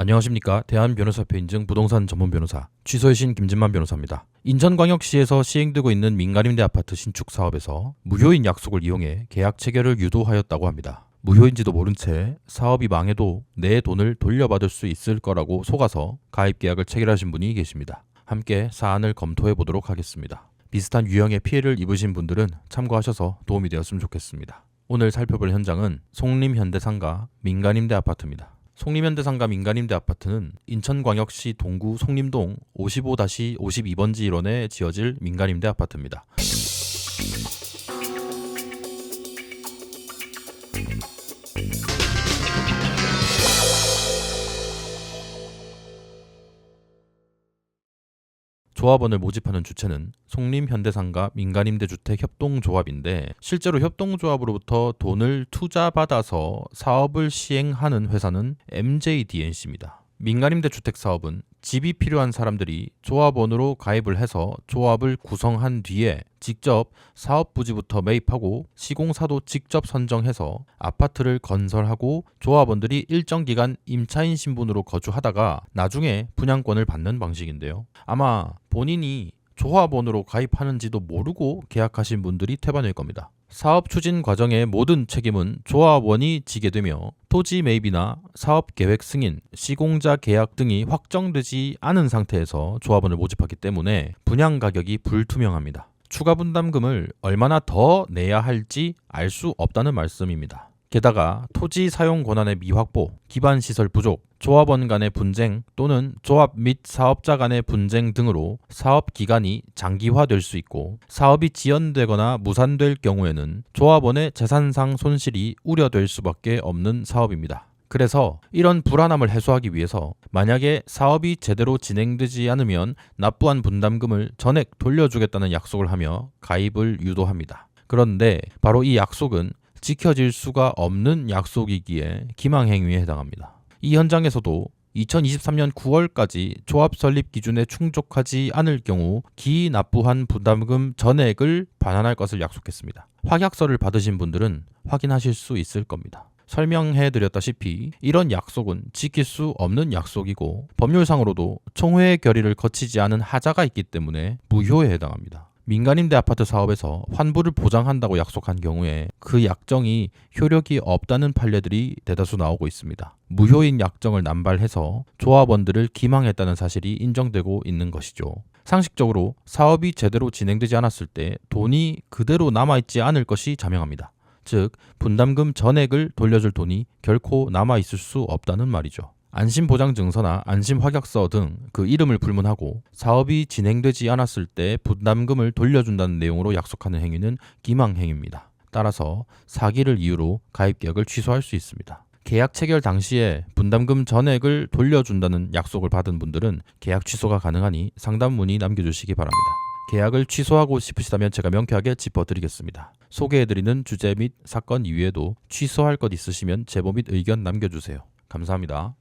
안녕하십니까. 대한변호사협회 인증 부동산 전문 변호사 취소의 신 김진만 변호사입니다. 인천광역시에서 시행되고 있는 민간임대 아파트 신축 사업에서 무효인 약속을 이용해 계약 체결을 유도하였다고 합니다. 무효인지도 모른 채 사업이 망해도 내 돈을 돌려받을 수 있을 거라고 속아서 가입 계약을 체결하신 분이 계십니다. 함께 사안을 검토해 보도록 하겠습니다. 비슷한 유형의 피해를 입으신 분들은 참고하셔서 도움이 되었으면 좋겠습니다. 오늘 살펴볼 현장은 송림현대상가 민간임대 아파트입니다. 송림현대상가 민간임대 아파트는 인천광역시 동구 송림동 55-52번지 일원에 지어질 민간임대 아파트입니다. 조합원을 모집하는 주체는 송림현대상가 민간임대주택협동조합인데 실제로 협동조합으로부터 돈을 투자받아서 사업을 시행하는 회사는 MJDNC입니다. 민간임대주택 사업은 집이 필요한 사람들이 조합원으로 가입을 해서 조합을 구성한 뒤에 직접 사업 부지부터 매입하고 시공사도 직접 선정해서 아파트를 건설하고 조합원들이 일정 기간 임차인 신분으로 거주하다가 나중에 분양권을 받는 방식인데요. 아마 본인이 조합원으로 가입하는지도 모르고 계약하신 분들이 태반일 겁니다. 사업 추진 과정의 모든 책임은 조합원이 지게 되며 토지 매입이나 사업 계획 승인, 시공자 계약 등이 확정되지 않은 상태에서 조합원을 모집하기 때문에 분양 가격이 불투명합니다. 추가 분담금을 얼마나 더 내야 할지 알 수 없다는 말씀입니다. 게다가 토지 사용 권한의 미확보, 기반 시설 부족, 조합원 간의 분쟁 또는 조합 및 사업자 간의 분쟁 등으로 사업 기간이 장기화될 수 있고 사업이 지연되거나 무산될 경우에는 조합원의 재산상 손실이 우려될 수밖에 없는 사업입니다. 그래서 이런 불안함을 해소하기 위해서 만약에 사업이 제대로 진행되지 않으면 납부한 분담금을 전액 돌려주겠다는 약속을 하며 가입을 유도합니다. 그런데 바로 이 약속은 지켜질 수가 없는 약속이기에 기망행위에 해당합니다. 이 현장에서도 2023년 9월까지 조합 설립 기준에 충족하지 않을 경우 기납부한 부담금 전액을 반환할 것을 약속했습니다. 확약서를 받으신 분들은 확인하실 수 있을 겁니다. 설명해드렸다시피 이런 약속은 지킬 수 없는 약속이고 법률상으로도 총회 결의를 거치지 않은 하자가 있기 때문에 무효에 해당합니다. 민간임대 아파트 사업에서 환부를 보장한다고 약속한 경우에 그 약정이 효력이 없다는 판례들이 대다수 나오고 있습니다. 무효인 약정을 남발해서 조합원들을 기망했다는 사실이 인정되고 있는 것이죠. 상식적으로 사업이 제대로 진행되지 않았을 때 돈이 그대로 남아있지 않을 것이 자명합니다. 즉 분담금 전액을 돌려줄 돈이 결코 남아있을 수 없다는 말이죠. 안심보장증서나 안심확약서 등 그 이름을 불문하고 사업이 진행되지 않았을 때 분담금을 돌려준다는 내용으로 약속하는 행위는 기망행위입니다. 따라서 사기를 이유로 가입계약을 취소할 수 있습니다. 계약 체결 당시에 분담금 전액을 돌려준다는 약속을 받은 분들은 계약 취소가 가능하니 상담 문의 남겨주시기 바랍니다. 계약을 취소하고 싶으시다면 제가 명쾌하게 짚어드리겠습니다. 소개해드리는 주제 및 사건 이외에도 취소할 것 있으시면 제보 및 의견 남겨주세요. 감사합니다.